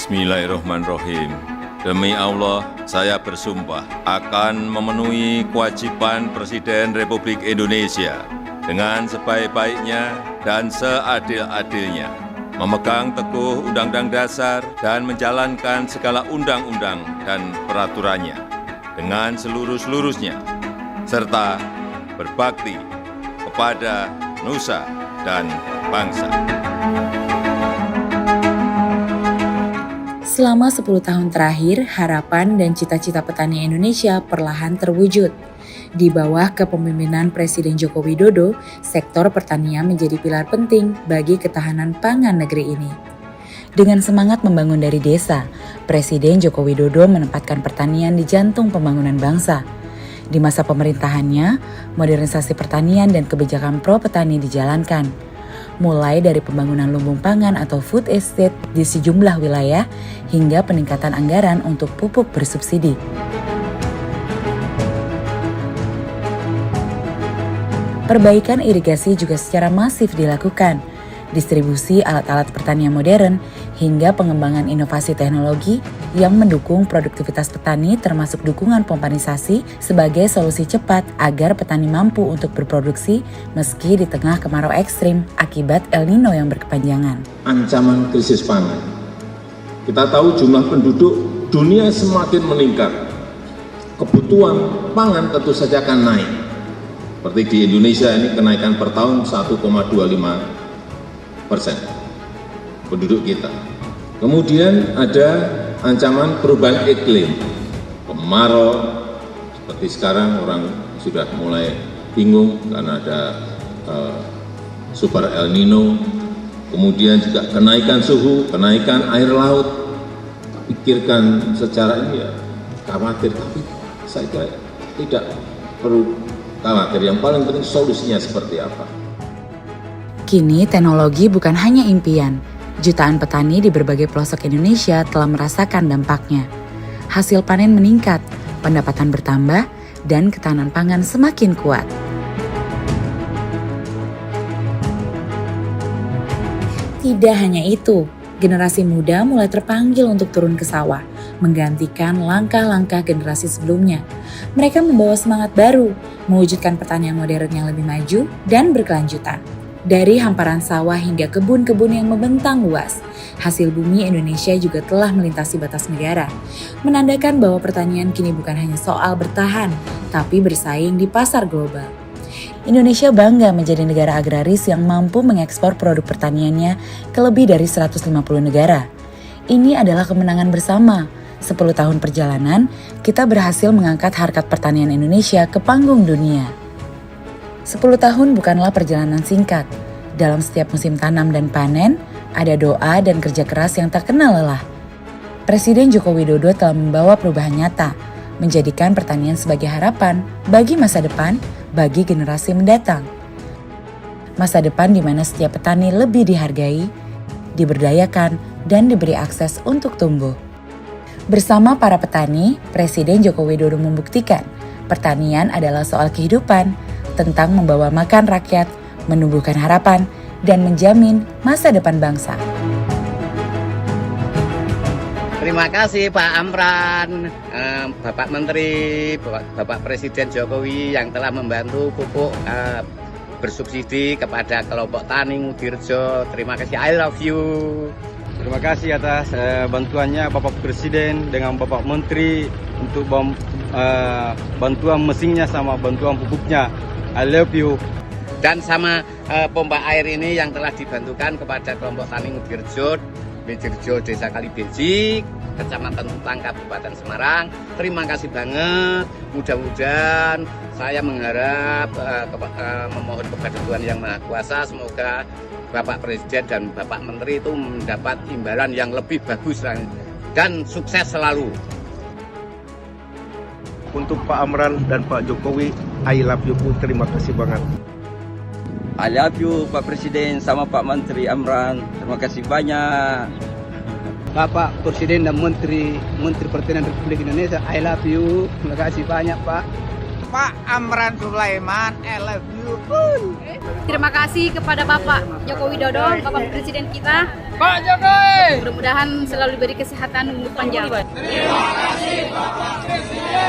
Bismillahirrahmanirrahim. Demi Allah, saya bersumpah akan memenuhi kewajiban Presiden Republik Indonesia dengan sebaik-baiknya dan seadil-adilnya, memegang teguh Undang-Undang Dasar dan menjalankan segala undang-undang dan peraturannya dengan seluruh-seluruhnya, serta berbakti kepada nusa dan bangsa. Selama 10 tahun terakhir, harapan dan cita-cita petani Indonesia perlahan terwujud. Di bawah kepemimpinan Presiden Joko Widodo, sektor pertanian menjadi pilar penting bagi ketahanan pangan negeri ini. Dengan semangat membangun dari desa, Presiden Joko Widodo menempatkan pertanian di jantung pembangunan bangsa. Di masa pemerintahannya, modernisasi pertanian dan kebijakan pro petani dijalankan. Mulai dari pembangunan lumbung pangan atau food estate di sejumlah wilayah hingga peningkatan anggaran untuk pupuk bersubsidi. Perbaikan irigasi juga secara masif dilakukan, distribusi alat-alat pertanian modern hingga pengembangan inovasi teknologi yang mendukung produktivitas petani termasuk dukungan pompanisasi sebagai solusi cepat agar petani mampu untuk berproduksi meski di tengah kemarau ekstrim akibat El Nino yang berkepanjangan. Ancaman krisis pangan. Kita tahu jumlah penduduk dunia semakin meningkat. Kebutuhan pangan tentu saja akan naik. Seperti di Indonesia ini kenaikan per tahun 1,25% penduduk kita. Kemudian ada ancaman perubahan iklim, kemarau, seperti sekarang orang sudah mulai bingung karena ada super El Nino, kemudian juga kenaikan suhu, kenaikan air laut. Pikirkan secara ini ya khawatir, tapi saya kira tidak perlu khawatir, yang paling penting solusinya seperti apa. Kini teknologi bukan hanya impian. Jutaan petani di berbagai pelosok Indonesia telah merasakan dampaknya. Hasil panen meningkat, pendapatan bertambah, dan ketahanan pangan semakin kuat. Tidak hanya itu, generasi muda mulai terpanggil untuk turun ke sawah, menggantikan langkah-langkah generasi sebelumnya. Mereka membawa semangat baru, mewujudkan pertanian modern yang lebih maju dan berkelanjutan. Dari hamparan sawah hingga kebun-kebun yang membentang luas, hasil bumi Indonesia juga telah melintasi batas negara, menandakan bahwa pertanian kini bukan hanya soal bertahan, tapi bersaing di pasar global. Indonesia bangga menjadi negara agraris yang mampu mengekspor produk pertaniannya ke lebih dari 150 negara. Ini adalah kemenangan bersama. 10 tahun perjalanan, kita berhasil mengangkat harkat pertanian Indonesia ke panggung dunia. 10 tahun bukanlah perjalanan singkat. Dalam setiap musim tanam dan panen, ada doa dan kerja keras yang tak kenal lelah. Presiden Joko Widodo telah membawa perubahan nyata, menjadikan pertanian sebagai harapan bagi masa depan, bagi generasi mendatang. Masa depan di mana setiap petani lebih dihargai, diberdayakan, dan diberi akses untuk tumbuh. Bersama para petani, Presiden Joko Widodo membuktikan pertanian adalah soal kehidupan, tentang membawa makan rakyat, menumbuhkan harapan, dan menjamin masa depan bangsa. Terima kasih Pak Amran, Bapak Menteri, Bapak Presiden Jokowi yang telah membantu pupuk bersubsidi kepada kelompok tani Ngudirejo. Terima kasih, I love you. Terima kasih atas bantuannya Bapak Presiden dengan Bapak Menteri untuk bantuan mesinnya sama bantuan pupuknya. I love you. Dan sama pompa air ini yang telah dibantukan kepada kelompok tani Ngudirejo, Bejerjo, Desa Kalibejik, Kecamatan Tutang, Kabupaten Semarang. Terima kasih banget. Mudah-mudahan saya mengharap memohon kepada Tuhan Yang Maha Kuasa, semoga Bapak Presiden dan Bapak Menteri itu mendapat imbalan yang lebih bagus dan sukses selalu. Untuk Pak Amran dan Pak Jokowi, I love you, terima kasih banget. I love you Pak Presiden sama Pak Menteri Amran, terima kasih banyak. Bapak Presiden dan Menteri Pertanian Republik Indonesia, I love you, terima kasih banyak Pak. Pak Amran Sulaiman, I love you. Terima kasih kepada Bapak Joko Widodo, Bapak Presiden kita. Pak Jokowi. Mudah-mudahan selalu diberi kesehatan umur panjang. Terima kasih Bapak Presiden.